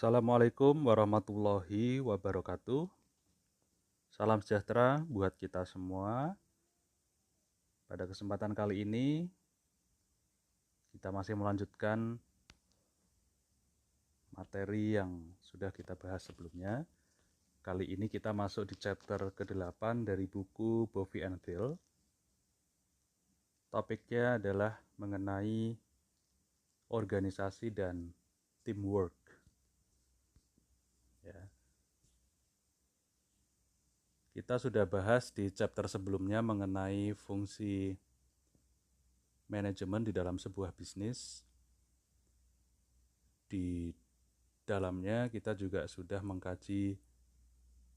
Assalamualaikum warahmatullahi wabarakatuh. Salam sejahtera buat kita semua. Pada kesempatan kali ini, kita masih melanjutkan materi yang sudah kita bahas sebelumnya. Kali ini kita masuk di chapter ke-8 dari buku Bovie and Thiel. Topiknya adalah mengenai organisasi dan teamwork. Ya. Kita sudah bahas di chapter sebelumnya mengenai fungsi manajemen di dalam sebuah bisnis. Di dalamnya kita juga sudah mengkaji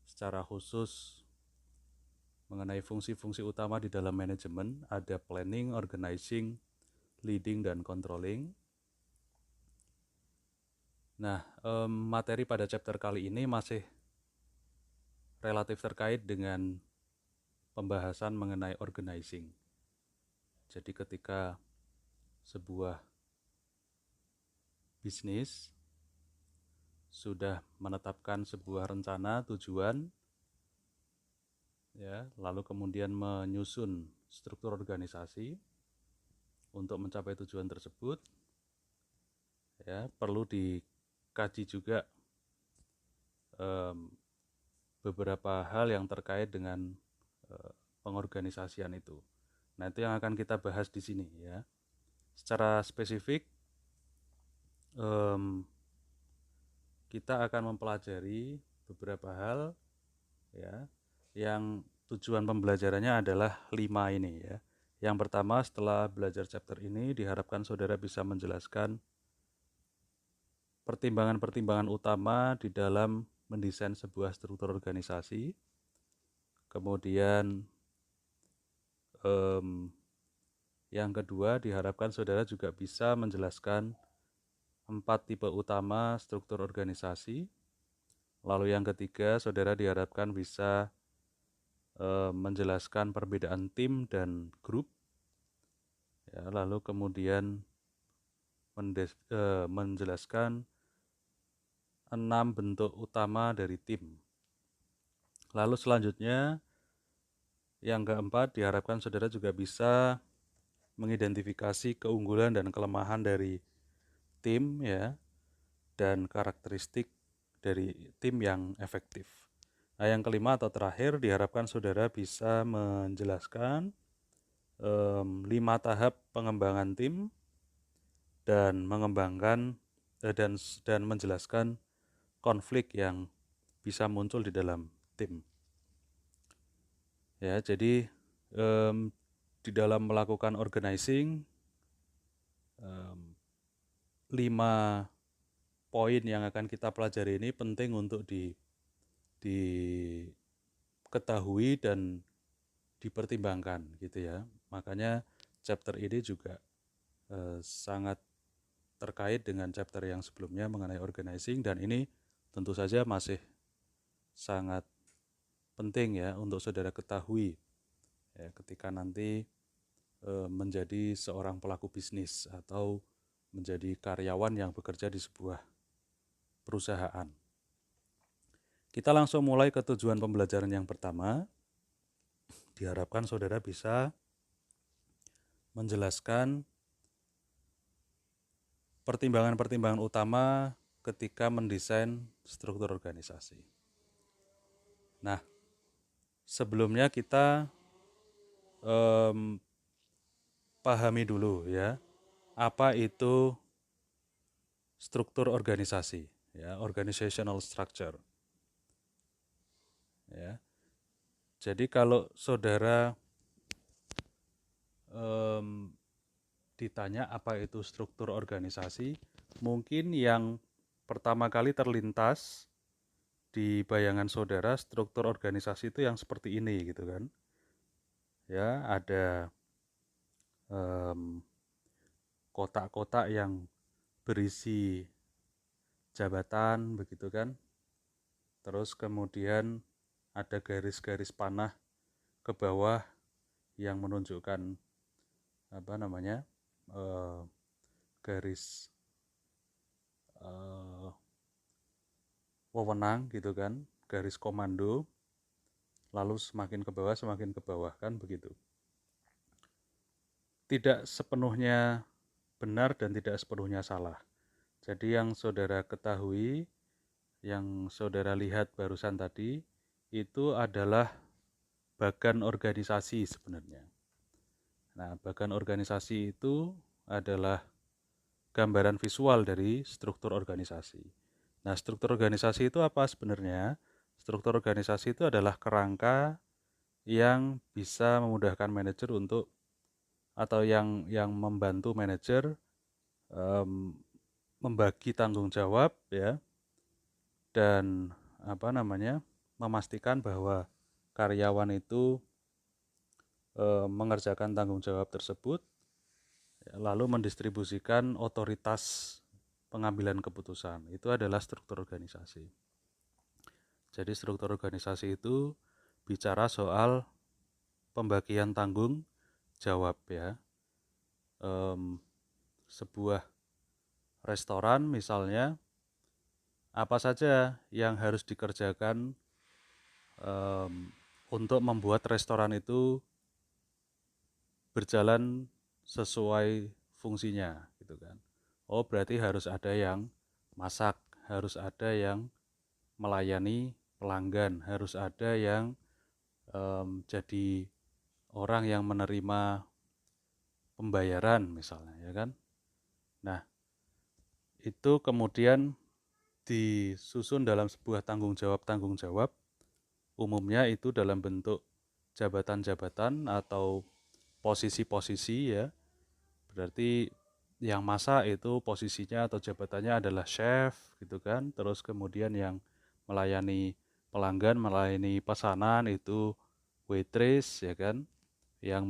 secara khusus mengenai fungsi-fungsi utama di dalam manajemen. Ada planning, organizing, leading, dan controlling. Nah, materi pada chapter kali ini masih relatif terkait dengan pembahasan mengenai organizing. Jadi ketika sebuah bisnis sudah menetapkan sebuah rencana tujuan, ya, lalu kemudian menyusun struktur organisasi untuk mencapai tujuan tersebut, ya, perlu dikaji juga beberapa hal yang terkait dengan pengorganisasian itu. Nah, itu yang akan kita bahas di sini, ya. Secara spesifik, kita akan mempelajari beberapa hal, ya, yang tujuan pembelajarannya adalah 5 ini, ya. Yang pertama, setelah belajar chapter ini, diharapkan saudara bisa menjelaskan pertimbangan-pertimbangan utama di dalam mendesain sebuah struktur organisasi. Kemudian yang kedua, diharapkan saudara juga bisa menjelaskan 4 tipe utama struktur organisasi. Lalu yang ketiga, saudara diharapkan bisa menjelaskan perbedaan tim dan grup. Ya, lalu kemudian menjelaskan 6 bentuk utama dari tim. Lalu selanjutnya, yang keempat, diharapkan saudara juga bisa mengidentifikasi keunggulan dan kelemahan dari tim, ya, dan karakteristik dari tim yang efektif. Nah, yang kelima atau terakhir, diharapkan saudara bisa menjelaskan 5 tahap pengembangan tim dan mengembangkan dan menjelaskan konflik yang bisa muncul di dalam tim. Ya, jadi di dalam melakukan organizing, 5 poin yang akan kita pelajari ini penting untuk diketahui dan dipertimbangkan, gitu ya. Makanya chapter ini juga sangat terkait dengan chapter yang sebelumnya mengenai organizing, dan ini tentu saja masih sangat penting, ya, untuk saudara ketahui, ya, ketika nanti menjadi seorang pelaku bisnis atau menjadi karyawan yang bekerja di sebuah perusahaan. Kita langsung mulai ke tujuan pembelajaran yang pertama. Diharapkan saudara bisa menjelaskan pertimbangan-pertimbangan utama ketika mendesain struktur organisasi. Nah, sebelumnya kita pahami dulu, ya, apa itu struktur organisasi, ya, organizational structure. Ya. Jadi kalau saudara ditanya apa itu struktur organisasi, mungkin yang pertama kali terlintas di bayangan saudara struktur organisasi itu yang seperti ini, gitu kan. Ya, ada kotak-kotak yang berisi jabatan, begitu kan. Terus kemudian ada garis-garis panah ke bawah yang menunjukkan garis wewenang gitu kan, garis komando, lalu semakin ke bawah kan begitu. Tidak sepenuhnya benar dan tidak sepenuhnya salah. Jadi yang saudara ketahui, yang saudara lihat barusan tadi, itu adalah bagan organisasi sebenarnya. Nah, bagan organisasi itu adalah gambaran visual dari struktur organisasi. Nah, struktur organisasi itu apa sebenarnya? Struktur organisasi itu adalah kerangka yang bisa memudahkan manajer untuk atau yang membantu manajer membagi tanggung jawab ya dan memastikan bahwa karyawan itu mengerjakan tanggung jawab tersebut lalu mendistribusikan otoritas pengambilan keputusan. Itu adalah struktur organisasi. Jadi struktur organisasi itu bicara soal pembagian tanggung jawab ya. Sebuah restoran misalnya, apa saja yang harus dikerjakan untuk membuat restoran itu berjalan sesuai fungsinya gitu kan. Oh, berarti harus ada yang masak, harus ada yang melayani pelanggan, harus ada yang jadi orang yang menerima pembayaran misalnya ya kan. Nah, itu kemudian disusun dalam sebuah tanggung jawab, umumnya itu dalam bentuk jabatan-jabatan atau posisi-posisi ya. Berarti yang masak itu posisinya atau jabatannya adalah chef gitu kan. Terus kemudian yang melayani pelanggan, melayani pesanan itu waitress ya kan. Yang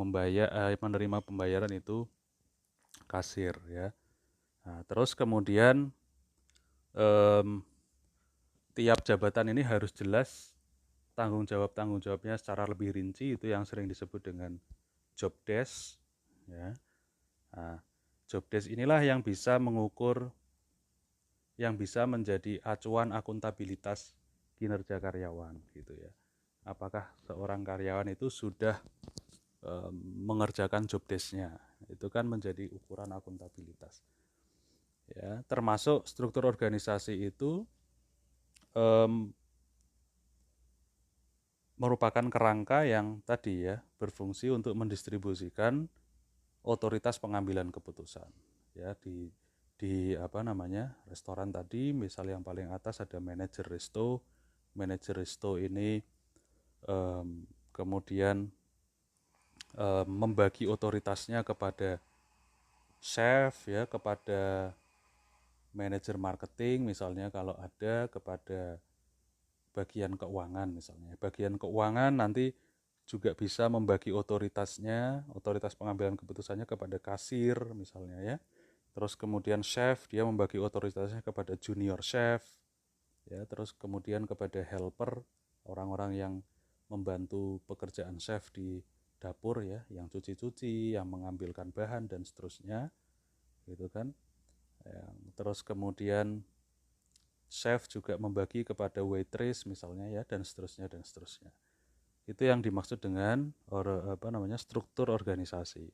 menerima pembayaran itu kasir ya. Nah, terus kemudian tiap jabatan ini harus jelas tanggung jawabnya secara lebih rinci, itu yang sering disebut dengan job desk ya. Nah, job desk inilah yang bisa mengukur, yang bisa menjadi acuan akuntabilitas kinerja karyawan gitu ya. Apakah seorang karyawan itu sudah mengerjakan job desk-nya, itu kan menjadi ukuran akuntabilitas ya. Termasuk struktur organisasi itu merupakan kerangka yang tadi ya berfungsi untuk mendistribusikan otoritas pengambilan keputusan ya di restoran tadi. Misal yang paling atas ada manajer resto ini kemudian membagi otoritasnya kepada chef ya, kepada manajer marketing misalnya kalau ada, kepada bagian keuangan misalnya. Bagian keuangan nanti juga bisa membagi otoritas pengambilan keputusannya kepada kasir misalnya ya. Terus kemudian chef dia membagi otoritasnya kepada junior chef ya. Terus kemudian kepada helper, orang-orang yang membantu pekerjaan chef di dapur ya, yang cuci-cuci, yang mengambilkan bahan dan seterusnya gitu kan. Terus kemudian chef juga membagi kepada waitress misalnya ya, dan seterusnya. Itu yang dimaksud dengan struktur organisasi.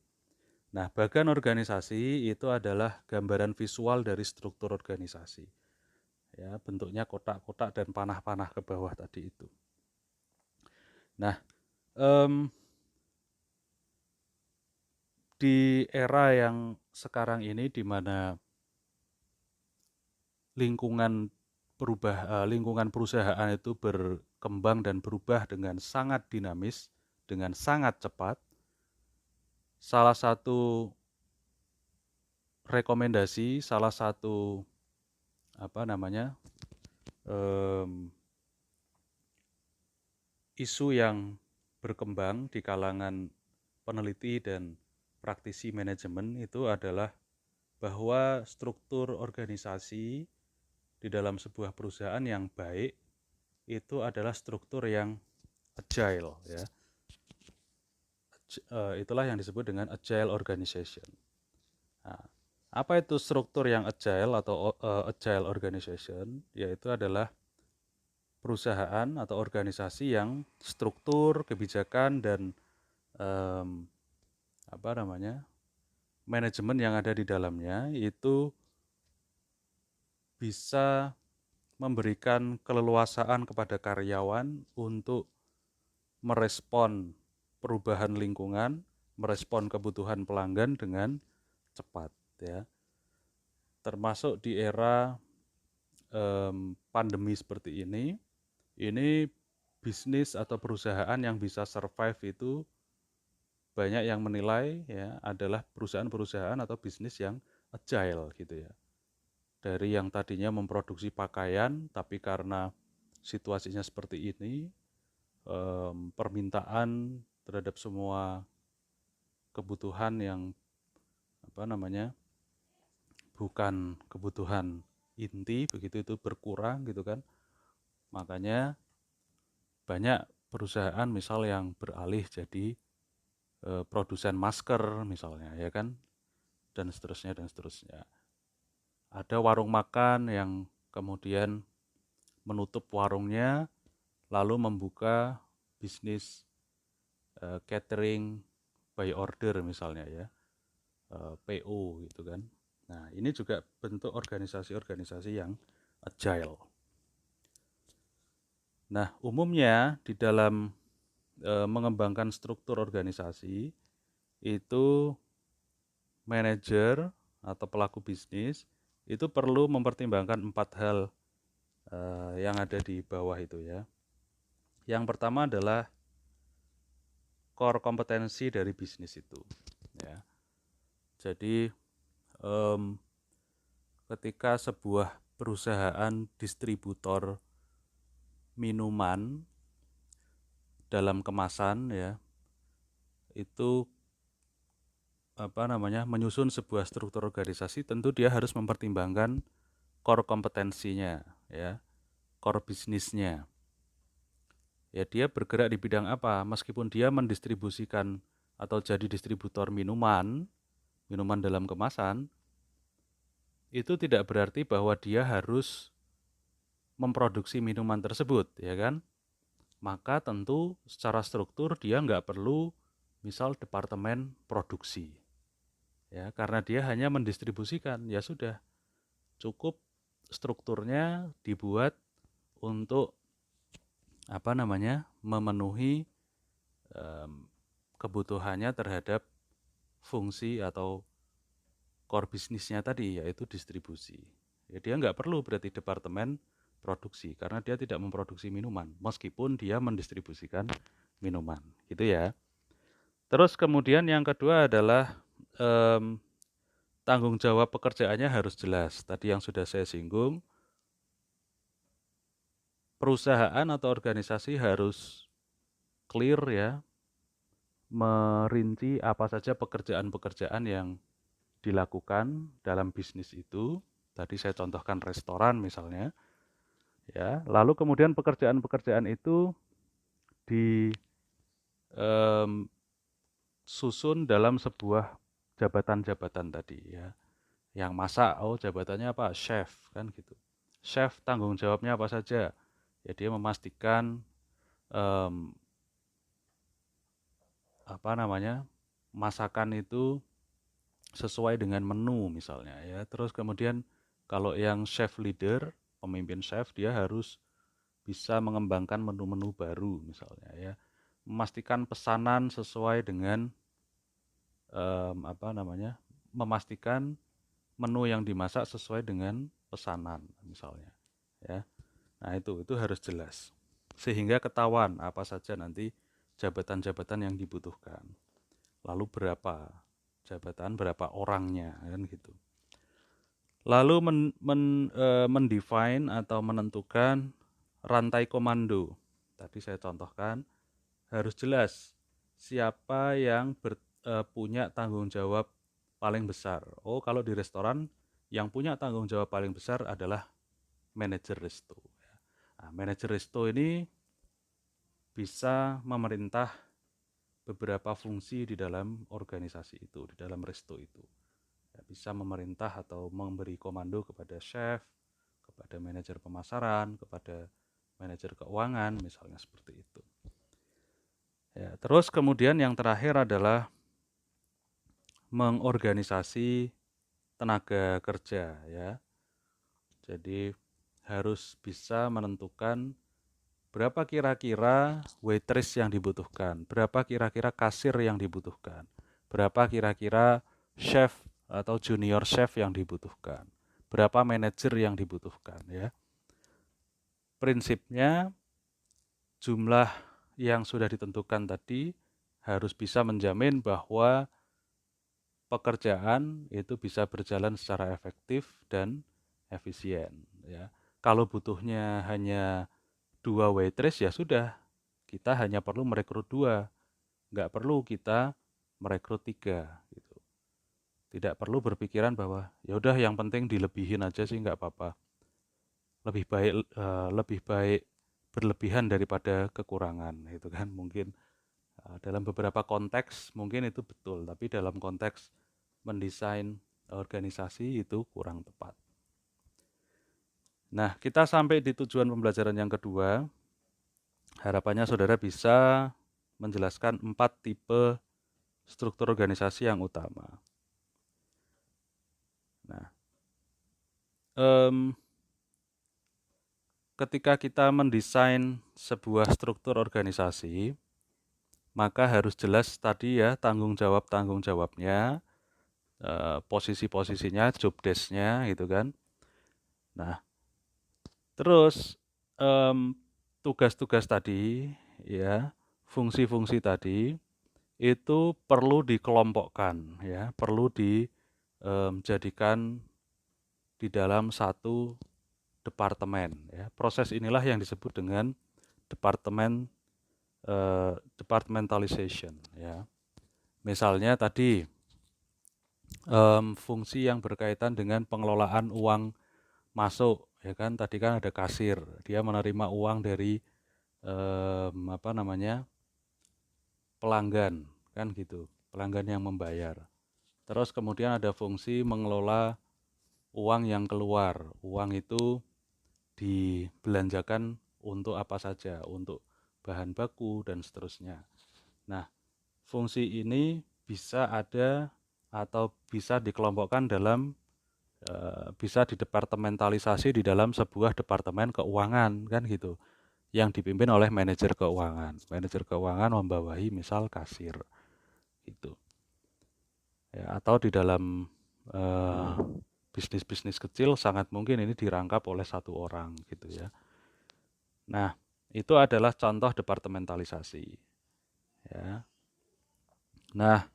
Nah, bagan organisasi itu adalah gambaran visual dari struktur organisasi. Ya, bentuknya kotak-kotak dan panah-panah ke bawah tadi itu. Nah, di era yang sekarang ini di mana lingkungan perusahaan itu berkembang dan berubah dengan sangat dinamis, dengan sangat cepat. Salah satu rekomendasi, salah satu isu yang berkembang di kalangan peneliti dan praktisi manajemen itu adalah bahwa struktur organisasi di dalam sebuah perusahaan yang baik itu adalah struktur yang agile ya. Itulah yang disebut dengan agile organization. Nah, apa itu struktur yang agile atau agile organization? Yaitu adalah perusahaan atau organisasi yang struktur, kebijakan dan manajemen yang ada di dalamnya itu bisa memberikan keleluasaan kepada karyawan untuk merespon perubahan lingkungan, merespon kebutuhan pelanggan dengan cepat, ya. Termasuk di era pandemi seperti ini bisnis atau perusahaan yang bisa survive itu banyak yang menilai ya adalah perusahaan-perusahaan atau bisnis yang agile gitu ya. Dari yang tadinya memproduksi pakaian, tapi karena situasinya seperti ini, permintaan terhadap semua kebutuhan yang bukan kebutuhan inti begitu itu berkurang gitu kan. Makanya banyak perusahaan misal yang beralih jadi produsen masker misalnya ya kan, dan seterusnya dan seterusnya. Ada warung makan yang kemudian menutup warungnya lalu membuka bisnis catering by order misalnya ya, PO gitu kan. Nah, ini juga bentuk organisasi-organisasi yang agile. Nah, umumnya di dalam mengembangkan struktur organisasi itu manajer atau pelaku bisnis itu perlu mempertimbangkan 4 hal yang ada di bawah itu ya. Yang pertama adalah core kompetensi dari bisnis itu ya. Jadi ketika sebuah perusahaan distributor minuman dalam kemasan ya, itu menyusun sebuah struktur organisasi, tentu dia harus mempertimbangkan core kompetensinya ya, core bisnisnya. Ya, dia bergerak di bidang apa? Meskipun dia mendistribusikan atau jadi distributor minuman dalam kemasan, itu tidak berarti bahwa dia harus memproduksi minuman tersebut, ya kan? Maka tentu secara struktur dia nggak perlu misal departemen produksi. Ya, karena dia hanya mendistribusikan, ya sudah, cukup strukturnya dibuat untuk memenuhi kebutuhannya terhadap fungsi atau core bisnisnya tadi, yaitu distribusi. Ya, dia nggak perlu berarti departemen produksi, karena dia tidak memproduksi minuman, meskipun dia mendistribusikan minuman, gitu ya. Terus kemudian yang kedua adalah tanggung jawab pekerjaannya harus jelas. Tadi yang sudah saya singgung, perusahaan atau organisasi harus clear ya, merinci apa saja pekerjaan-pekerjaan yang dilakukan dalam bisnis itu. Tadi saya contohkan restoran misalnya, ya. Lalu kemudian pekerjaan-pekerjaan itu disusun dalam sebuah jabatan-jabatan tadi ya. Yang masak, jabatannya apa? Chef kan gitu. Chef tanggung jawabnya apa saja? Ya dia memastikan masakan itu sesuai dengan menu misalnya ya. Terus kemudian kalau yang chef leader, pemimpin chef, dia harus bisa mengembangkan menu-menu baru misalnya ya. Memastikan pesanan sesuai dengan memastikan menu yang dimasak sesuai dengan pesanan misalnya ya. Nah, itu harus jelas. Sehingga ketahuan apa saja nanti jabatan-jabatan yang dibutuhkan. Lalu berapa jabatan, berapa orangnya kan gitu. Lalu mendefine atau menentukan rantai komando. Tadi saya contohkan harus jelas siapa yang punya tanggung jawab paling besar. Kalau di restoran yang punya tanggung jawab paling besar adalah manajer resto. Nah, manajer resto ini bisa memerintah beberapa fungsi di dalam organisasi itu, di dalam resto itu. Ya, bisa memerintah atau memberi komando kepada chef, kepada manajer pemasaran, kepada manajer keuangan, misalnya seperti itu. Ya, terus kemudian yang terakhir adalah mengorganisasi tenaga kerja, ya. Jadi harus bisa menentukan berapa kira-kira waitress yang dibutuhkan, berapa kira-kira kasir yang dibutuhkan, berapa kira-kira chef atau junior chef yang dibutuhkan, berapa manajer yang dibutuhkan, ya. Prinsipnya jumlah yang sudah ditentukan tadi harus bisa menjamin bahwa pekerjaan itu bisa berjalan secara efektif dan efisien, ya. Kalau butuhnya hanya 2 waitress, ya sudah, kita hanya perlu merekrut 2, nggak perlu kita merekrut 3 gitu. Tidak perlu berpikiran bahwa ya udah yang penting dilebihin aja sih nggak apa-apa. Lebih baik berlebihan daripada kekurangan gitu kan. Mungkin dalam beberapa konteks mungkin itu betul, tapi dalam konteks mendesain organisasi itu kurang tepat. Nah, kita sampai di tujuan pembelajaran yang kedua. Harapannya saudara bisa menjelaskan 4 tipe struktur organisasi yang utama. Nah, ketika kita mendesain sebuah struktur organisasi, maka harus jelas tadi ya tanggung jawabnya, posisi-posisinya, job desk-nya gitu kan. Nah, terus tugas-tugas tadi ya, fungsi-fungsi tadi itu perlu dikelompokkan ya, perlu dijadikan di dalam satu departemen ya. Proses inilah yang disebut dengan departmentalization ya. Misalnya tadi fungsi yang berkaitan dengan pengelolaan uang masuk ya kan, tadi kan ada kasir, dia menerima uang dari pelanggan kan gitu, pelanggan yang membayar. Terus kemudian ada fungsi mengelola uang yang keluar, uang itu dibelanjakan untuk apa saja, untuk bahan baku dan seterusnya. Nah, fungsi ini bisa ada atau bisa dikelompokkan dalam bisa didepartementalisasi di dalam sebuah departemen keuangan kan gitu, yang dipimpin oleh manajer keuangan. Manajer keuangan membawahi misal kasir gitu. Ya, atau di dalam bisnis-bisnis kecil sangat mungkin ini dirangkap oleh satu orang gitu ya. Nah, itu adalah contoh departementalisasi. Ya. Nah,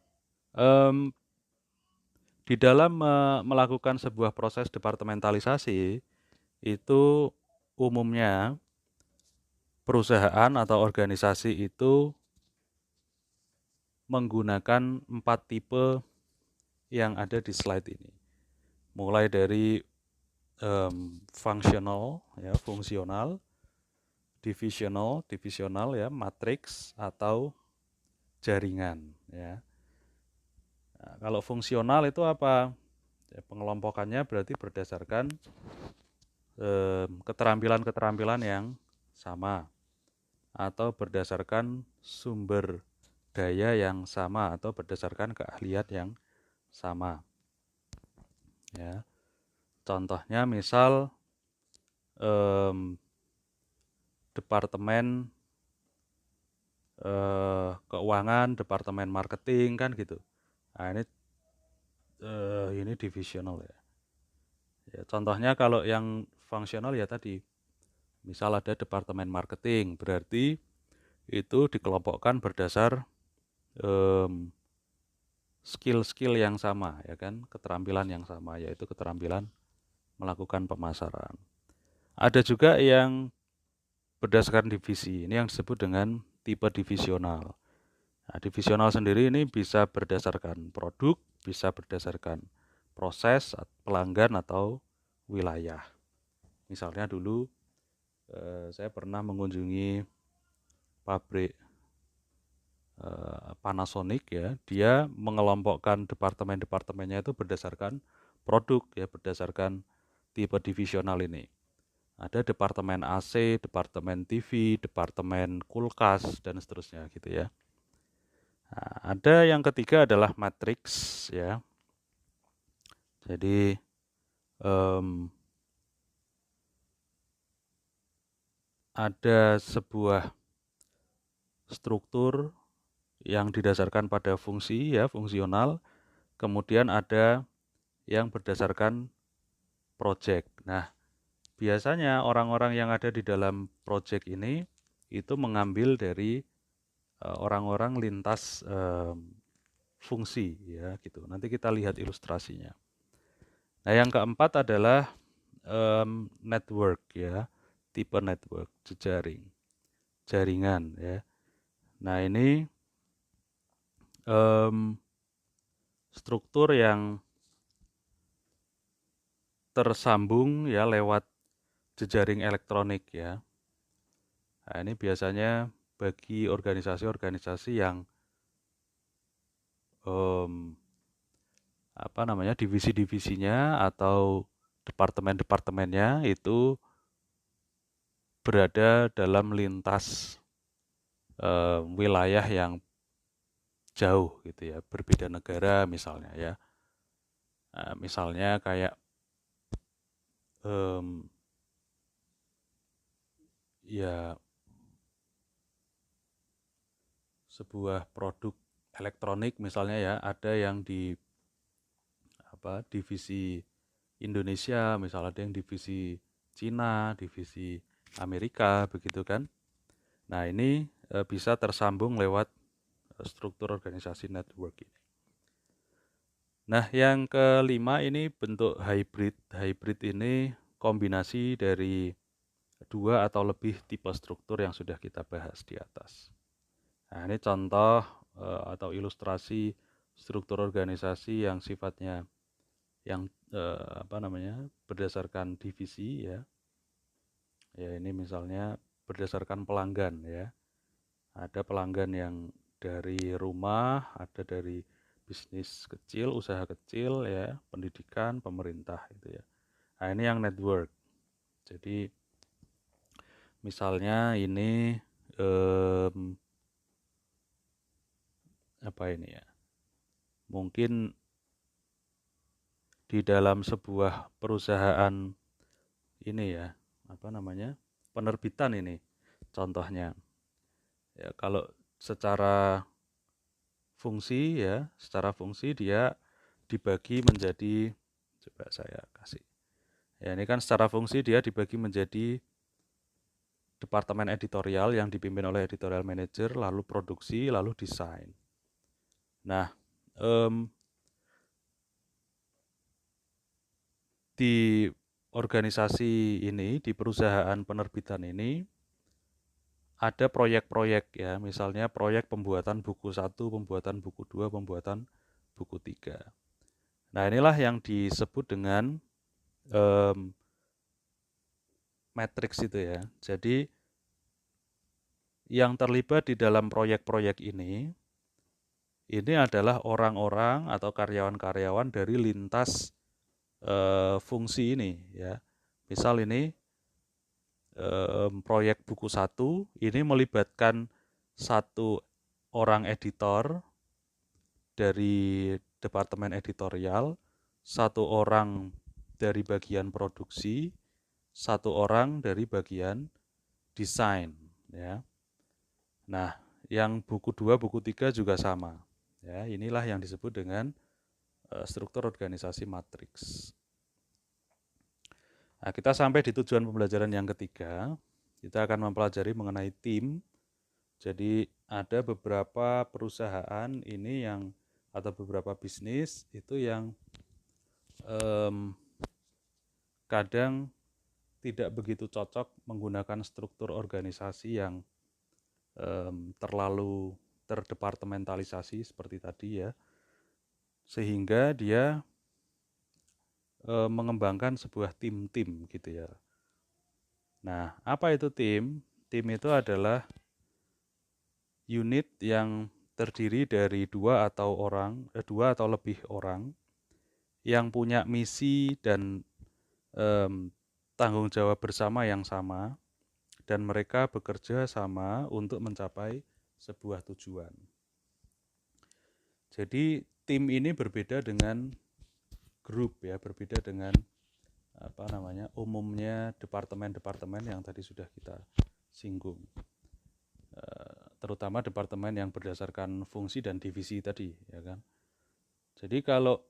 di dalam melakukan sebuah proses departementalisasi itu umumnya perusahaan atau organisasi itu menggunakan 4 tipe yang ada di slide ini. Mulai dari functional, ya, fungsional, divisional ya, matriks atau jaringan ya. Nah, kalau fungsional itu apa? Ya, pengelompokannya berarti berdasarkan keterampilan-keterampilan yang sama atau berdasarkan sumber daya yang sama atau berdasarkan keahlian yang sama. Ya. Contohnya misal departemen keuangan, departemen marketing kan gitu. Nah, ini divisional ya. Ya, contohnya kalau yang fungsional ya tadi, misal ada departemen marketing, berarti itu dikelompokkan berdasar skill-skill yang sama ya kan, keterampilan yang sama, yaitu keterampilan melakukan pemasaran. Ada juga yang berdasarkan divisi, ini yang disebut dengan tipe divisional. Nah, divisional sendiri ini bisa berdasarkan produk, bisa berdasarkan proses, pelanggan atau wilayah. Misalnya dulu saya pernah mengunjungi pabrik Panasonic ya, dia mengelompokkan departemen-departemennya itu berdasarkan produk ya, berdasarkan tipe divisional ini. Ada departemen AC, departemen TV, departemen kulkas, dan seterusnya gitu ya. Nah, ada yang ketiga adalah matriks ya. Jadi ada sebuah struktur yang didasarkan pada fungsi ya, fungsional. Kemudian ada yang berdasarkan project. Nah, biasanya orang-orang yang ada di dalam project ini itu mengambil dari orang-orang lintas fungsi ya gitu. Nanti kita lihat ilustrasinya. Nah, yang keempat adalah network ya, tipe network, jejaring, jaringan ya. Nah, ini struktur yang tersambung ya lewat jejaring elektronik ya. Nah, ini biasanya bagi organisasi-organisasi yang divisi-divisinya atau departemen-departemennya itu berada dalam lintas wilayah yang jauh gitu ya, berbeda negara misalnya ya. Nah, misalnya kayak ya sebuah produk elektronik misalnya ya, ada yang di divisi Indonesia, misalnya ada yang divisi Cina, divisi Amerika, begitu kan. Nah, ini bisa tersambung lewat struktur organisasi network ini. Nah, yang kelima ini bentuk hybrid. Hybrid ini kombinasi dari dua atau lebih tipe struktur yang sudah kita bahas di atas. Nah, ini contoh atau ilustrasi struktur organisasi yang sifatnya yang berdasarkan divisi ya. Ya, ini misalnya berdasarkan pelanggan ya. Ada pelanggan yang dari rumah, ada dari bisnis kecil, usaha kecil ya, pendidikan, pemerintah gitu ya. Nah, ini yang network. Jadi misalnya ini apa ini ya? Mungkin di dalam sebuah perusahaan ini ya, penerbitan ini contohnya. Ya, kalau secara fungsi ya, secara fungsi dia dibagi menjadi, coba saya kasih. Ya, ini kan secara fungsi dia dibagi menjadi departemen editorial yang dipimpin oleh editorial manager, lalu produksi, lalu desain. Nah, di organisasi ini, di perusahaan penerbitan ini, ada proyek-proyek ya, misalnya proyek pembuatan buku 1, pembuatan buku 2, pembuatan buku 3. Nah, inilah yang disebut dengan matriks itu ya. Jadi yang terlibat di dalam proyek-proyek ini adalah orang-orang atau karyawan-karyawan dari lintas fungsi ini ya. Misal ini proyek buku 1 ini melibatkan satu orang editor dari departemen editorial, satu orang dari bagian produksi, satu orang dari bagian desain ya. Nah, yang buku 2, buku 3 juga sama. Ya, inilah yang disebut dengan struktur organisasi matriks. Nah, kita sampai di tujuan pembelajaran yang ketiga. Kita akan mempelajari mengenai tim. Jadi ada beberapa perusahaan ini yang atau beberapa bisnis itu yang kadang tidak begitu cocok menggunakan struktur organisasi yang terlalu terdepartementalisasi seperti tadi ya, sehingga dia mengembangkan sebuah tim-tim gitu ya. Nah, apa itu tim? Tim itu adalah unit yang terdiri dari dua atau lebih orang yang punya misi dan tanggung jawab bersama yang sama, dan mereka bekerja sama untuk mencapai sebuah tujuan. Jadi tim ini berbeda dengan grup ya, berbeda dengan umumnya departemen-departemen yang tadi sudah kita singgung, terutama departemen yang berdasarkan fungsi dan divisi tadi, ya kan. Jadi kalau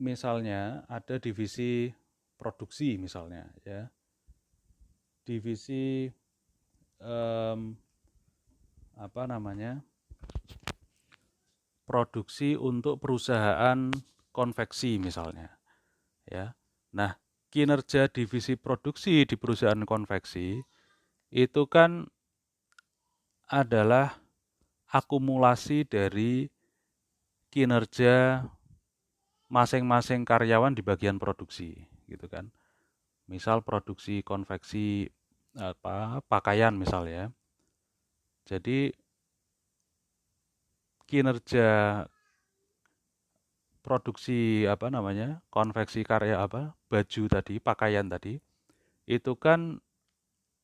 misalnya ada divisi produksi misalnya, ya, divisi produksi untuk perusahaan konveksi misalnya, ya. Nah, kinerja divisi produksi di perusahaan konveksi itu kan adalah akumulasi dari kinerja masing-masing karyawan di bagian produksi, gitu kan. Misal produksi konveksi pakaian misalnya. Jadi kinerja produksi konveksi baju tadi, pakaian tadi, itu kan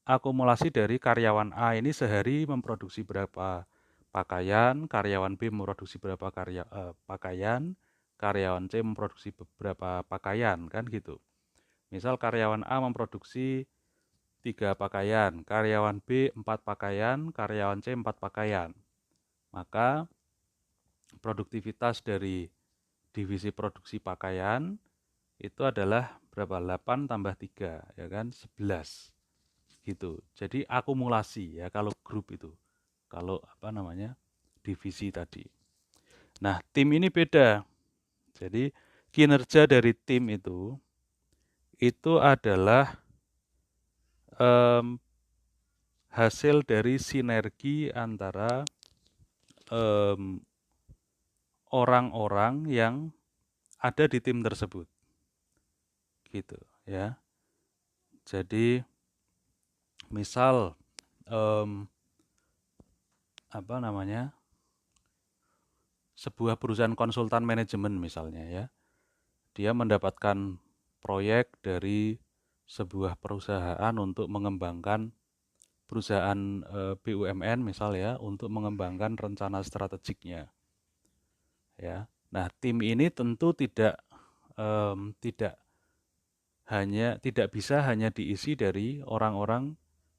akumulasi dari karyawan A ini sehari memproduksi berapa pakaian, karyawan B memproduksi berapa pakaian, karyawan C memproduksi beberapa pakaian, kan gitu. Misal karyawan A memproduksi 3 pakaian, karyawan B 4 pakaian, karyawan C 4 pakaian. Maka produktivitas dari divisi produksi pakaian itu adalah berapa? 8 tambah 3, ya kan? 11. Gitu. Jadi akumulasi ya kalau grup itu. Kalau divisi tadi. Nah, tim ini beda. Jadi kinerja dari tim itu adalah hasil dari sinergi antara orang-orang yang ada di tim tersebut. Gitu ya. Jadi misal sebuah perusahaan konsultan manajemen misalnya ya, dia mendapatkan proyek dari sebuah perusahaan untuk mengembangkan perusahaan BUMN misal ya, untuk mengembangkan rencana strategiknya ya. Nah, tim ini tentu tidak bisa hanya diisi dari orang-orang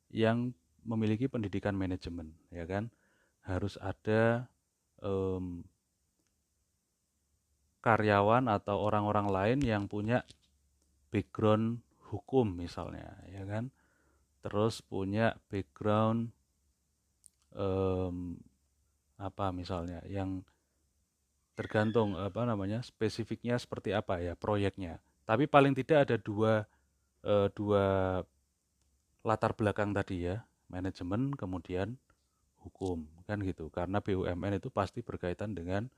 yang memiliki pendidikan manajemen, ya kan? Harus ada karyawan atau orang-orang lain yang punya background hukum misalnya, ya kan? Terus punya background misalnya yang tergantung spesifiknya seperti apa ya proyeknya. Tapi paling tidak ada dua latar belakang tadi ya, manajemen kemudian hukum, kan gitu. Karena BUMN itu pasti berkaitan dengan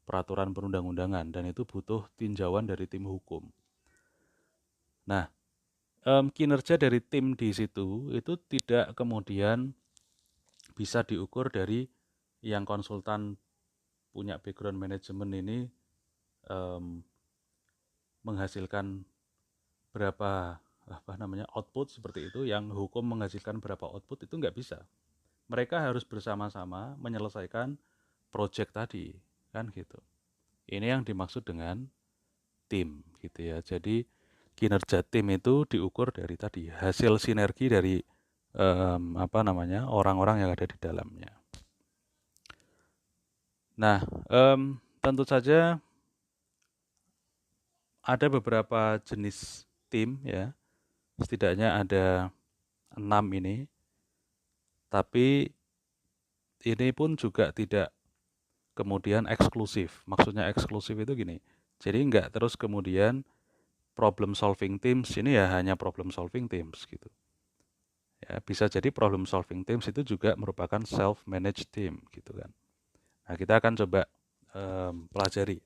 peraturan perundang-undangan dan itu butuh tinjauan dari tim hukum. Nah, kinerja dari tim di situ itu tidak kemudian bisa diukur dari yang konsultan punya background manajemen ini menghasilkan berapa output seperti itu, yang hukum menghasilkan berapa output, itu nggak bisa. Mereka harus bersama-sama menyelesaikan project tadi, kan gitu. Ini yang dimaksud dengan tim gitu ya. Jadi kinerja tim itu diukur dari tadi hasil sinergi dari orang-orang yang ada di dalamnya. Nah, tentu saja ada beberapa jenis tim ya, setidaknya ada 6 ini, tapi ini pun juga tidak kemudian eksklusif. Maksudnya eksklusif itu gini, jadi nggak terus kemudian problem solving teams ini ya hanya problem solving teams gitu. Ya, bisa jadi problem solving teams itu juga merupakan self-managed team gitu kan. Nah, kita akan coba pelajari.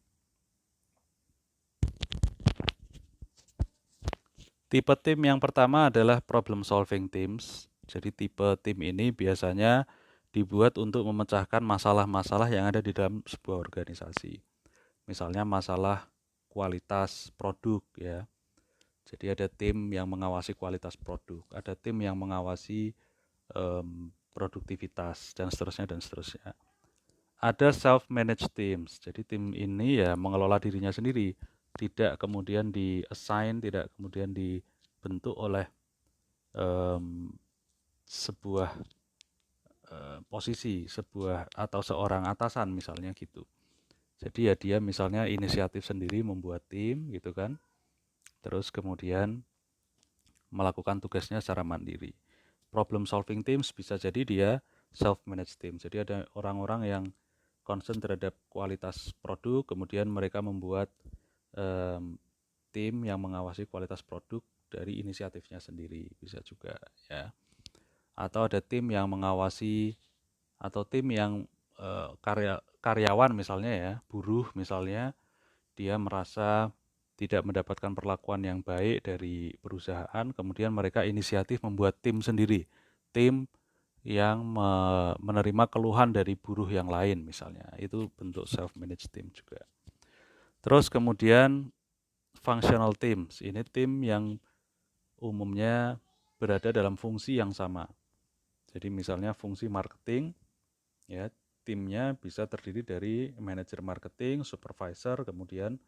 Tipe tim yang pertama adalah problem solving teams. Jadi tipe tim ini biasanya dibuat untuk memecahkan masalah-masalah yang ada di dalam sebuah organisasi. Misalnya masalah kualitas produk ya. Jadi ada tim yang mengawasi kualitas produk, ada tim yang mengawasi produktivitas dan seterusnya dan seterusnya. Ada self-managed teams, jadi tim ini ya mengelola dirinya sendiri, tidak kemudian di-assign, tidak kemudian dibentuk oleh sebuah posisi, sebuah atau seorang atasan misalnya gitu. Jadi ya dia misalnya inisiatif sendiri membuat tim gitu kan, terus kemudian melakukan tugasnya secara mandiri. Problem solving teams bisa jadi dia self-managed team. Jadi ada orang-orang yang concern terhadap kualitas produk, kemudian mereka membuat tim yang mengawasi kualitas produk dari inisiatifnya sendiri, bisa juga ya. Atau ada tim yang mengawasi, atau tim yang karyawan misalnya ya, buruh misalnya, dia merasa tidak mendapatkan perlakuan yang baik dari perusahaan, kemudian mereka inisiatif membuat tim sendiri, tim yang menerima keluhan dari buruh yang lain misalnya. Itu bentuk self-managed team juga. Terus kemudian functional teams, ini tim yang umumnya berada dalam fungsi yang sama. Jadi misalnya fungsi marketing, ya timnya bisa terdiri dari manajer marketing, supervisor, kemudian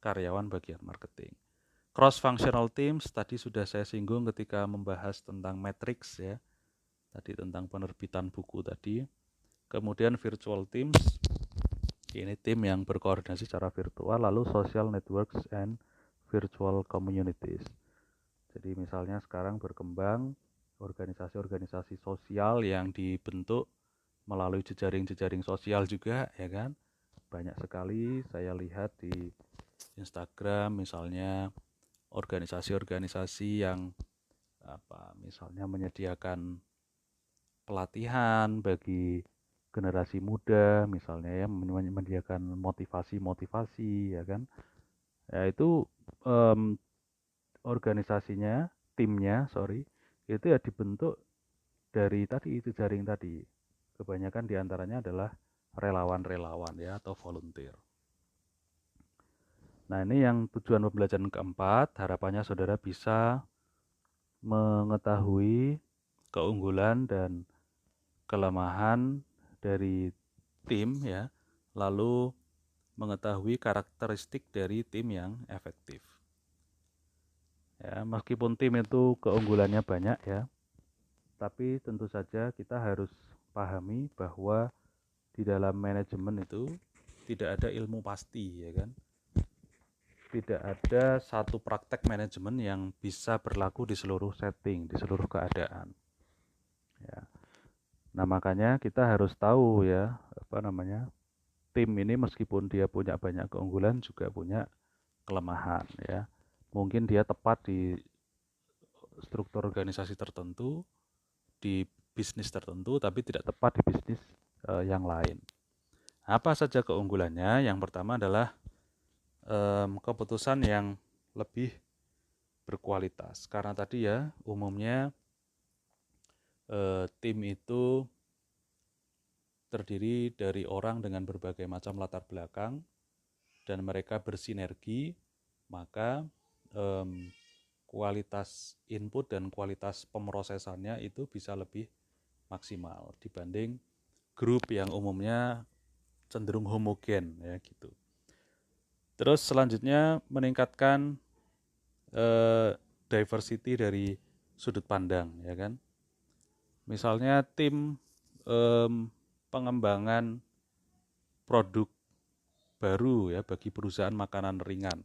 karyawan bagian marketing. Cross-functional teams tadi sudah saya singgung ketika membahas tentang matrix ya, tadi tentang penerbitan buku tadi. Kemudian virtual teams, ini tim yang berkoordinasi secara virtual, lalu social networks and virtual communities. Jadi misalnya sekarang berkembang organisasi-organisasi sosial yang dibentuk melalui jejaring-jejaring sosial juga ya kan. Banyak sekali saya lihat di Instagram misalnya organisasi-organisasi yang misalnya menyediakan pelatihan bagi generasi muda misalnya ya, menyediakan motivasi-motivasi ya kan. Ya itu organisasinya, timnya, itu ya dibentuk dari tadi itu jaring tadi. Kebanyakan diantaranya adalah relawan-relawan ya atau volunteer. Nah ini yang tujuan pembelajaran keempat, harapannya saudara bisa mengetahui keunggulan dan kelemahan dari tim ya, lalu mengetahui karakteristik dari tim yang efektif. Ya, meskipun tim itu keunggulannya banyak ya, tapi tentu saja kita harus pahami bahwa di dalam manajemen itu tidak ada ilmu pasti ya kan. Tidak ada satu praktek manajemen yang bisa berlaku di seluruh setting, di seluruh keadaan. Ya. Nah, makanya kita harus tahu ya, tim ini meskipun dia punya banyak keunggulan juga punya kelemahan ya. Mungkin dia tepat di struktur organisasi tertentu, di bisnis tertentu, tapi tidak tepat di bisnis yang lain. Apa saja keunggulannya? Yang pertama adalah keputusan yang lebih berkualitas. Karena tadi ya, umumnya tim itu terdiri dari orang dengan berbagai macam latar belakang dan mereka bersinergi, maka kualitas input dan kualitas pemrosesannya itu bisa lebih maksimal dibanding grup yang umumnya cenderung homogen ya gitu. Terus selanjutnya meningkatkan diversity dari sudut pandang ya kan. Misalnya tim pengembangan produk baru ya bagi perusahaan makanan ringan.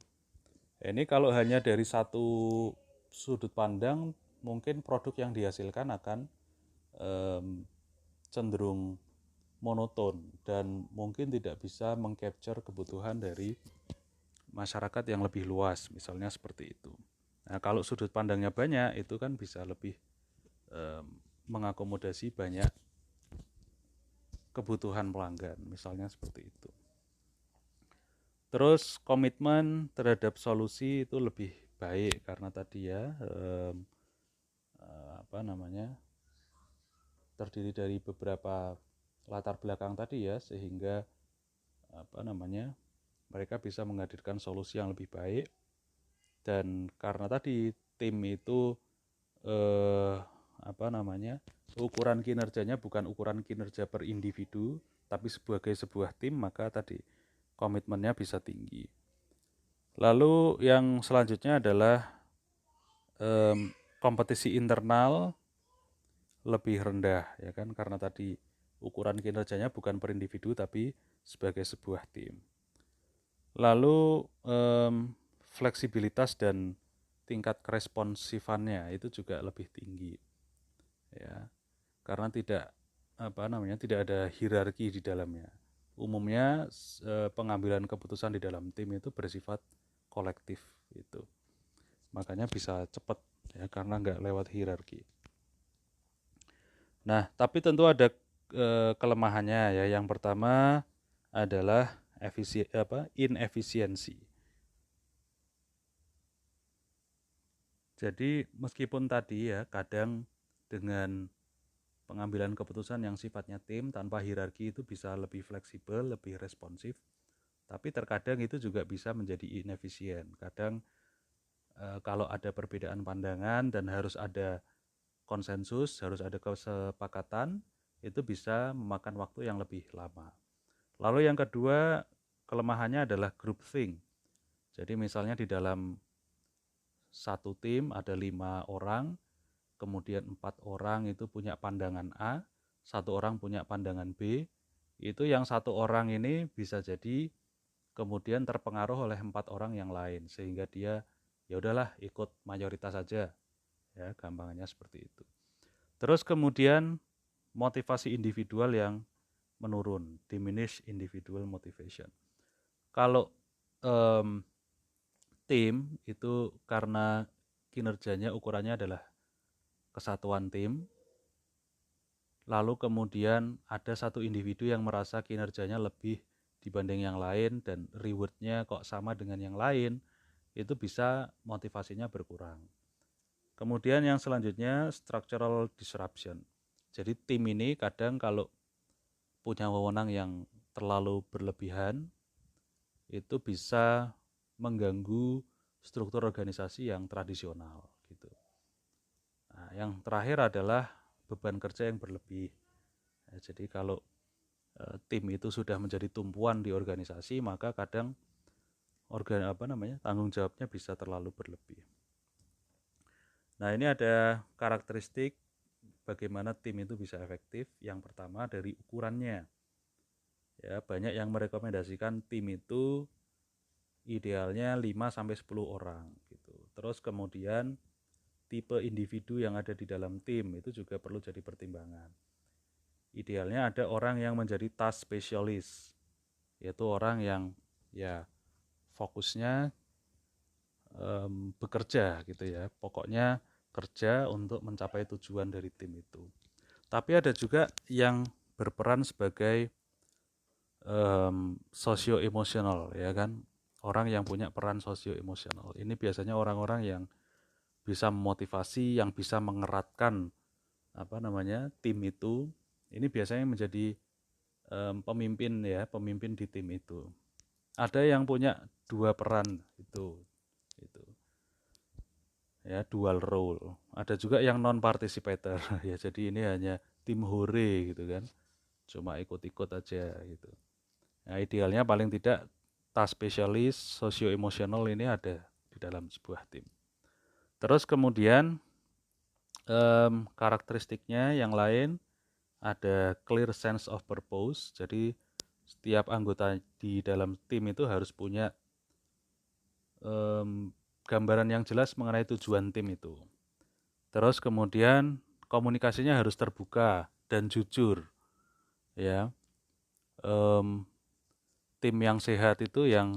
Ini kalau hanya dari satu sudut pandang, mungkin produk yang dihasilkan akan cenderung monoton dan mungkin tidak bisa mengcapture kebutuhan dari masyarakat yang lebih luas, misalnya seperti itu. Nah, kalau sudut pandangnya banyak, itu kan bisa lebih mengakomodasi banyak kebutuhan pelanggan, misalnya seperti itu. Terus komitmen terhadap solusi itu lebih baik karena tadi ya terdiri dari beberapa latar belakang tadi ya, sehingga mereka bisa menghadirkan solusi yang lebih baik Dan karena tadi tim itu ukuran kinerjanya bukan ukuran kinerja per individu, tapi sebagai sebuah tim, maka tadi komitmennya bisa tinggi. Lalu yang selanjutnya adalah kompetisi internal lebih rendah, ya kan, karena tadi ukuran kinerjanya bukan per individu tapi sebagai sebuah tim. Lalu fleksibilitas dan tingkat keresponsifannya itu juga lebih tinggi, ya, karena tidak ada hierarki di dalamnya. Umumnya pengambilan keputusan di dalam tim itu bersifat kolektif itu, makanya bisa cepat, ya, karena nggak lewat hierarki. Nah, tapi tentu ada kelemahannya, ya. Yang pertama adalah inefisiensi. Jadi meskipun tadi, ya, kadang dengan pengambilan keputusan yang sifatnya tim tanpa hierarki itu bisa lebih fleksibel, lebih responsif, tapi terkadang itu juga bisa menjadi inefisien. Kadang kalau ada perbedaan pandangan dan harus ada konsensus, harus ada kesepakatan, itu bisa memakan waktu yang lebih lama. Lalu yang kedua, kelemahannya adalah groupthink. Jadi misalnya di dalam satu tim ada 5 orang, kemudian 4 orang itu punya pandangan A, 1 orang punya pandangan B, itu yang 1 orang ini bisa jadi kemudian terpengaruh oleh 4 orang yang lain, sehingga dia ya udahlah ikut mayoritas saja, ya, gampangannya seperti itu. Terus kemudian motivasi individual yang menurun, diminish individual motivation. Kalau tim itu karena kinerjanya ukurannya adalah kesatuan tim, lalu kemudian ada satu individu yang merasa kinerjanya lebih dibanding yang lain dan rewardnya kok sama dengan yang lain, itu bisa motivasinya berkurang. Kemudian yang selanjutnya structural disruption. Jadi tim ini kadang kalau punya wewenang yang terlalu berlebihan, itu bisa mengganggu struktur organisasi yang tradisional gitu. Nah, yang terakhir adalah beban kerja yang berlebih. Ya, jadi kalau tim itu sudah menjadi tumpuan di organisasi, maka kadang tanggung jawabnya bisa terlalu berlebih. Nah, ini ada karakteristik bagaimana tim itu bisa efektif. Yang pertama dari ukurannya. Ya, banyak yang merekomendasikan tim itu idealnya 5-10 orang gitu. Terus kemudian tipe individu yang ada di dalam tim itu juga perlu jadi pertimbangan. Idealnya ada orang yang menjadi task specialist, yaitu orang yang ya fokusnya bekerja gitu, ya. Pokoknya kerja untuk mencapai tujuan dari tim itu. Tapi ada juga yang berperan sebagai socio-emosional, ya kan, orang yang punya peran socio-emosional. Ini biasanya orang-orang yang bisa memotivasi, yang bisa mengeratkan tim itu. Ini biasanya menjadi pemimpin, ya, pemimpin di tim itu. Ada yang punya 2 peran itu, ya, dual role. Ada juga yang non participator, ya, jadi ini hanya tim hore gitu kan, cuma ikut-ikut aja gitu. Nah, idealnya paling tidak task specialist, socio-emosional ini ada di dalam sebuah tim. Terus kemudian karakteristiknya yang lain ada clear sense of purpose. Jadi setiap anggota di dalam tim itu harus punya gambaran yang jelas mengenai tujuan tim itu. Terus kemudian komunikasinya harus terbuka dan jujur, ya. Tim yang sehat itu yang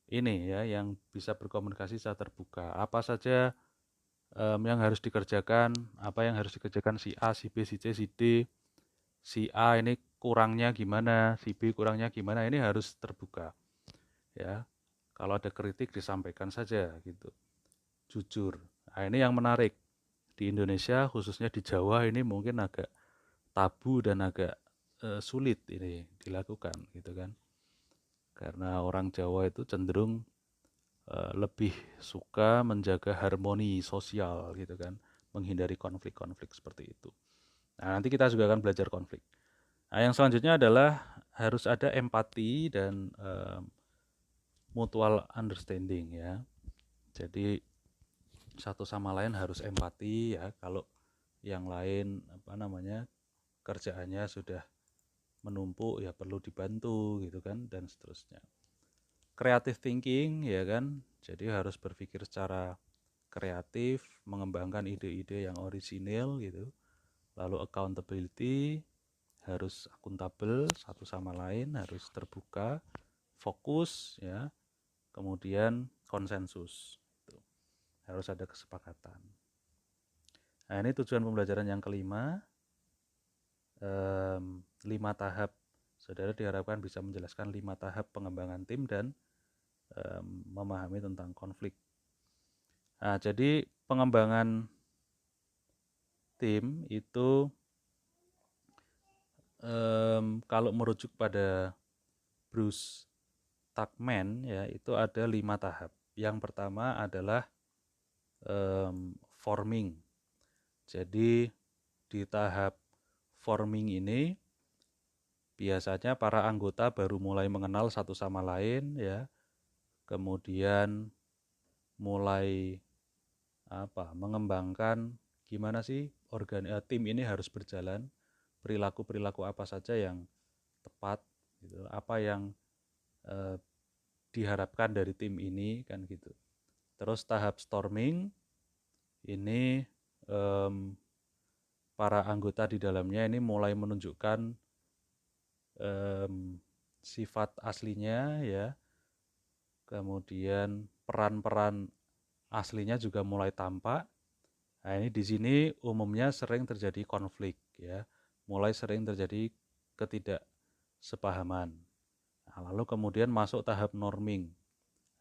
ini, ya, yang bisa berkomunikasi secara terbuka. Apa saja yang harus dikerjakan, apa yang harus dikerjakan si A, si B, si C, si D, si A ini kurangnya gimana, si B kurangnya gimana, ini harus terbuka, ya. Kalau ada kritik disampaikan saja gitu, jujur. Nah, ini yang menarik di Indonesia, khususnya di Jawa ini mungkin agak tabu dan agak sulit ini dilakukan gitu kan, karena orang Jawa itu cenderung lebih suka menjaga harmoni sosial gitu kan, menghindari konflik-konflik seperti itu. Nah, nanti kita juga akan belajar konflik. Nah, yang selanjutnya adalah harus ada empati dan mutual understanding ya. Jadi satu sama lain harus empati ya. Kalau yang lain kerjaannya sudah menumpuk ya perlu dibantu gitu kan dan seterusnya. Creative thinking ya kan. Jadi harus berpikir secara kreatif, mengembangkan ide-ide yang orisinil gitu. Lalu accountability, harus akuntabel satu sama lain, harus terbuka, fokus ya. Kemudian konsensus. Gitu. Harus ada kesepakatan. Nah, ini tujuan pembelajaran yang kelima. 5 tahap. Saudara diharapkan bisa menjelaskan 5 tahap pengembangan tim dan memahami tentang konflik. Nah, jadi pengembangan tim itu kalau merujuk pada Bruce Tuckman ya itu ada 5 tahap. Yang pertama adalah forming. Jadi di tahap forming ini biasanya para anggota baru mulai mengenal satu sama lain ya. Kemudian mulai mengembangkan gimana sih tim ini harus berjalan, perilaku-perilaku apa saja yang tepat gitu, apa yang diharapkan dari tim ini kan gitu. Terus tahap storming ini para anggota di dalamnya ini mulai menunjukkan sifat aslinya ya. Kemudian peran-peran aslinya juga mulai tampak. Nah, ini di sini umumnya sering terjadi konflik ya. Mulai sering terjadi ketidaksepahaman. Nah, lalu kemudian masuk tahap norming.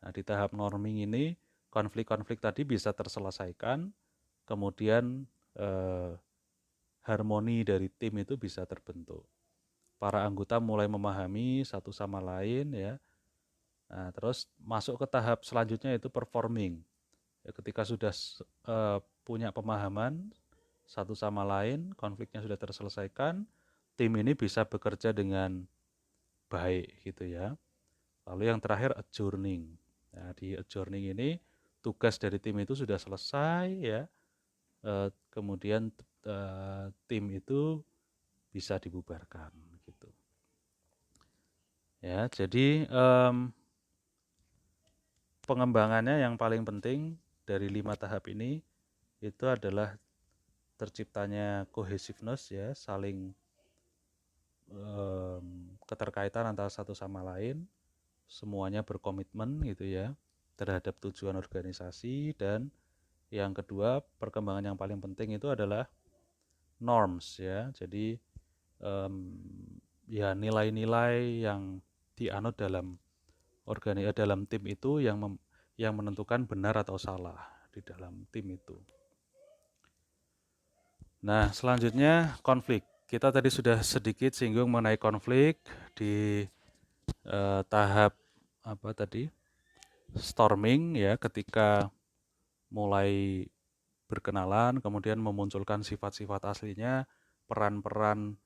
Nah, di tahap norming ini konflik-konflik tadi bisa terselesaikan, kemudian harmoni dari tim itu bisa terbentuk. Para anggota mulai memahami satu sama lain ya. Nah, terus masuk ke tahap selanjutnya itu performing. Ya, ketika sudah punya pemahaman satu sama lain, konfliknya sudah terselesaikan, tim ini bisa bekerja dengan baik gitu ya. Lalu yang terakhir adjourning. Nah, di adjourning ini tugas dari tim itu sudah selesai ya. Kemudian tim itu bisa dibubarkan gitu. Ya, jadi pengembangannya yang paling penting dari 5 tahap ini itu adalah terciptanya cohesiveness ya, saling keterkaitan antara satu sama lain, semuanya berkomitmen gitu ya terhadap tujuan organisasi. Dan yang kedua, perkembangan yang paling penting itu adalah norms ya. Jadi ya nilai-nilai yang dianut dalam dalam tim itu yang menentukan benar atau salah di dalam tim itu. Nah, selanjutnya konflik. Kita tadi sudah sedikit singgung mengenai konflik di tahap storming ya, ketika mulai berkenalan, kemudian memunculkan sifat-sifat aslinya, peran-peran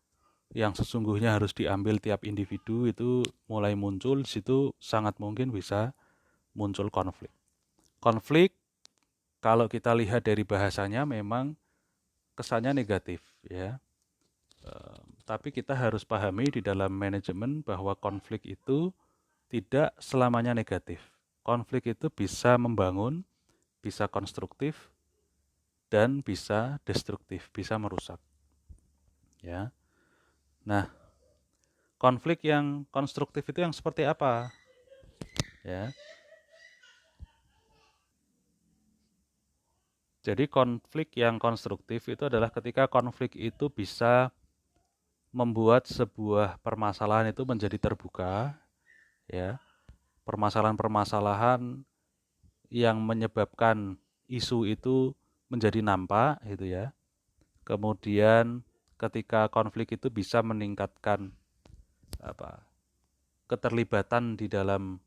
yang sesungguhnya harus diambil tiap individu itu mulai muncul. Di situ sangat mungkin bisa muncul konflik. Konflik kalau kita lihat dari bahasanya memang kesannya negatif ya. Tapi kita harus pahami di dalam manajemen bahwa konflik itu tidak selamanya negatif. Konflik itu bisa membangun, bisa konstruktif, dan bisa destruktif, bisa merusak. Ya. Nah, konflik yang konstruktif itu yang seperti apa? Ya. Jadi konflik yang konstruktif itu adalah ketika konflik itu bisa membuat sebuah permasalahan itu menjadi terbuka, ya. Permasalahan-permasalahan yang menyebabkan isu itu menjadi nampak gitu ya. Kemudian ketika konflik itu bisa meningkatkan keterlibatan di dalam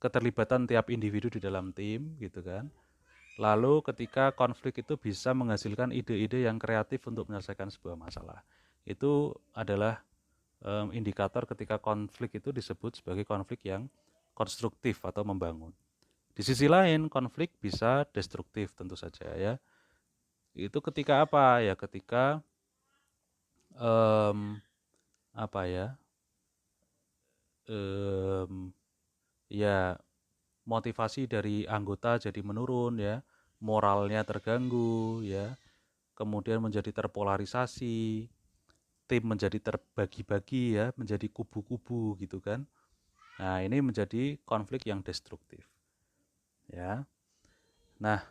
keterlibatan tiap individu di dalam tim gitu kan. Lalu ketika konflik itu bisa menghasilkan ide-ide yang kreatif untuk menyelesaikan sebuah masalah. Itu adalah indikator ketika konflik itu disebut sebagai konflik yang konstruktif atau membangun. Di sisi lain, konflik bisa destruktif tentu saja ya. Itu ketika apa ya? Ketika apa ya? Ya motivasi dari anggota jadi menurun ya, moralnya terganggu ya, kemudian menjadi terpolarisasi, tim menjadi terbagi-bagi ya, menjadi kubu-kubu gitu kan. Nah, ini menjadi konflik yang destruktif ya. Nah,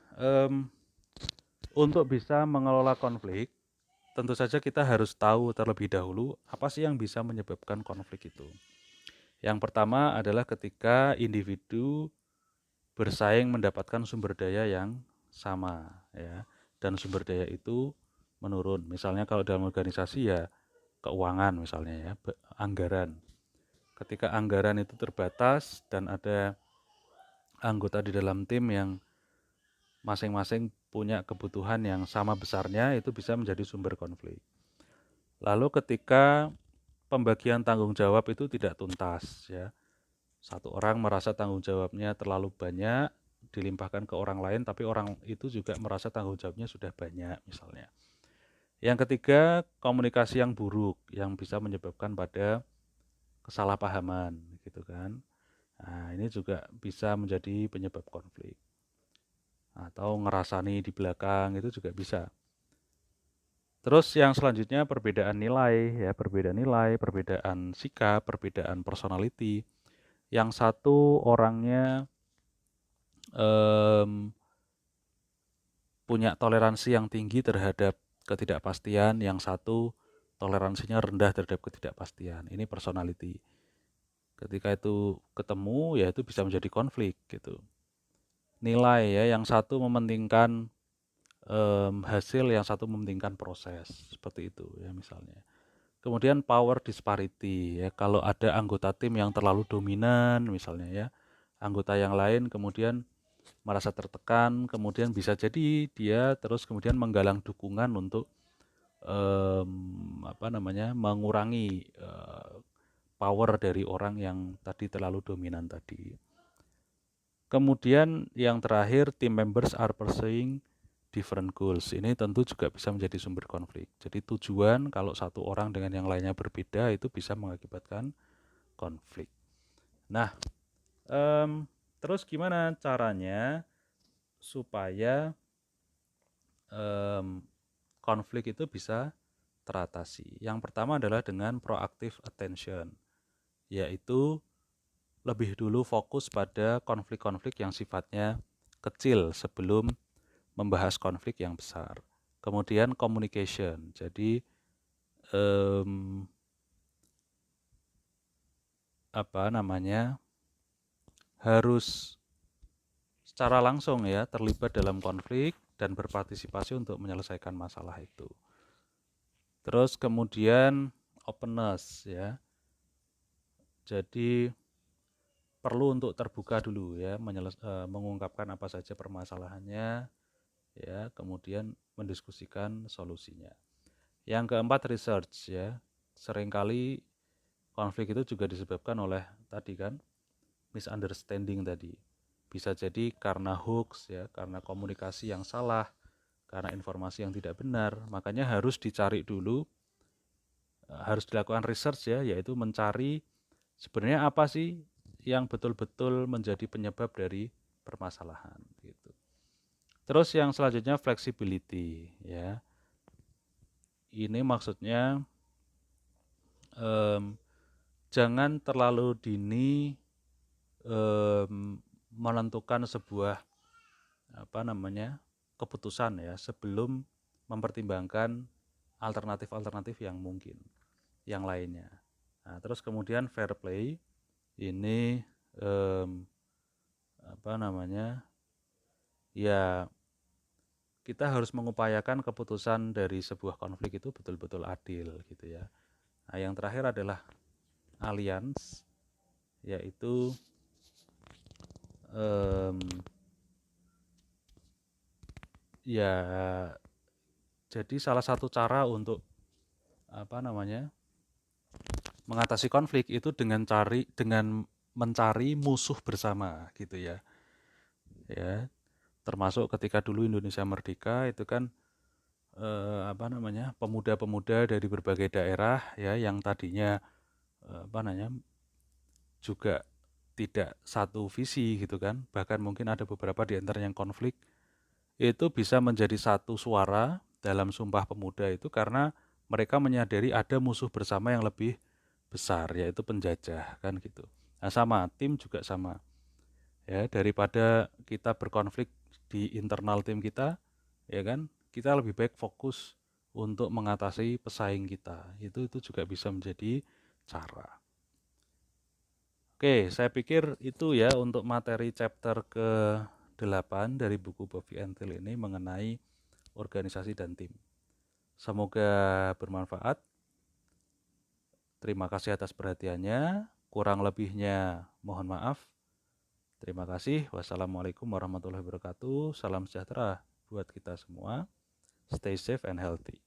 untuk bisa mengelola konflik, tentu saja kita harus tahu terlebih dahulu apa sih yang bisa menyebabkan konflik itu. Yang pertama adalah ketika individu bersaing mendapatkan sumber daya yang sama ya, dan sumber daya itu menurun. Misalnya kalau dalam organisasi ya keuangan misalnya ya, anggaran. Ketika anggaran itu terbatas dan ada anggota di dalam tim yang masing-masing punya kebutuhan yang sama besarnya, itu bisa menjadi sumber konflik. Lalu ketika pembagian tanggung jawab itu tidak tuntas ya, satu orang merasa tanggung jawabnya terlalu banyak dilimpahkan ke orang lain, tapi orang itu juga merasa tanggung jawabnya sudah banyak misalnya. Yang ketiga, komunikasi yang buruk yang bisa menyebabkan pada kesalahpahaman gitu kan. Nah, ini juga bisa menjadi penyebab konflik. Atau ngerasani di belakang itu juga bisa. Terus yang selanjutnya perbedaan nilai ya, perbedaan sikap, perbedaan personality. Yang satu orangnya punya toleransi yang tinggi terhadap ketidakpastian, yang satu toleransinya rendah terhadap ketidakpastian. Ini personality. Ketika itu ketemu, ya itu bisa menjadi konflik gitu. Nilai ya, yang satu mementingkan hasil, yang satu mementingkan proses, seperti itu ya misalnya. Kemudian power disparity ya, kalau ada anggota tim yang terlalu dominan misalnya ya, anggota yang lain kemudian merasa tertekan, kemudian bisa jadi dia terus kemudian menggalang dukungan untuk mengurangi power dari orang yang tadi terlalu dominan tadi. Kemudian yang terakhir, team members are pursuing different goals. Ini tentu juga bisa menjadi sumber konflik. Jadi tujuan kalau satu orang dengan yang lainnya berbeda itu bisa mengakibatkan konflik. Nah, terus gimana caranya supaya konflik itu bisa teratasi? Yang pertama adalah dengan proactive attention, yaitu lebih dulu fokus pada konflik-konflik yang sifatnya kecil sebelum membahas konflik yang besar. Kemudian communication, jadi harus secara langsung ya terlibat dalam konflik dan berpartisipasi untuk menyelesaikan masalah itu. Terus kemudian openness ya, jadi perlu untuk terbuka dulu ya, mengungkapkan apa saja permasalahannya ya, kemudian mendiskusikan solusinya. Yang keempat research ya, seringkali konflik itu juga disebabkan oleh tadi kan misunderstanding tadi. Bisa jadi karena hoax ya, karena komunikasi yang salah, karena informasi yang tidak benar. Makanya harus dicari dulu, harus dilakukan research ya, yaitu mencari sebenarnya apa sih yang betul-betul menjadi penyebab dari permasalahan gitu. Terus yang selanjutnya flexibility ya. Ini maksudnya jangan terlalu dini menentukan sebuah keputusan ya sebelum mempertimbangkan alternatif-alternatif yang mungkin yang lainnya. Nah, terus kemudian fair play ini ya kita harus mengupayakan keputusan dari sebuah konflik itu betul-betul adil gitu ya. Nah, yang terakhir adalah alliance, yaitu em, ya jadi salah satu cara untuk mengatasi konflik itu dengan mencari musuh bersama gitu ya. Ya, termasuk ketika dulu Indonesia merdeka itu kan pemuda-pemuda dari berbagai daerah ya yang tadinya juga tidak satu visi gitu kan, bahkan mungkin ada beberapa di antara yang konflik, itu bisa menjadi satu suara dalam Sumpah Pemuda itu karena mereka menyadari ada musuh bersama yang lebih besar, yaitu penjajah kan gitu. Nah sama, tim juga sama. Ya, daripada kita berkonflik di internal tim kita, ya kan, kita lebih baik fokus untuk mengatasi pesaing kita. Itu juga bisa menjadi cara. Oke, saya pikir itu ya untuk materi chapter ke-8 dari buku Bobby Antil ini mengenai organisasi dan tim. Semoga bermanfaat. Terima kasih atas perhatiannya. Kurang lebihnya mohon maaf. Terima kasih. Wassalamualaikum warahmatullahi wabarakatuh. Salam sejahtera buat kita semua. Stay safe and healthy.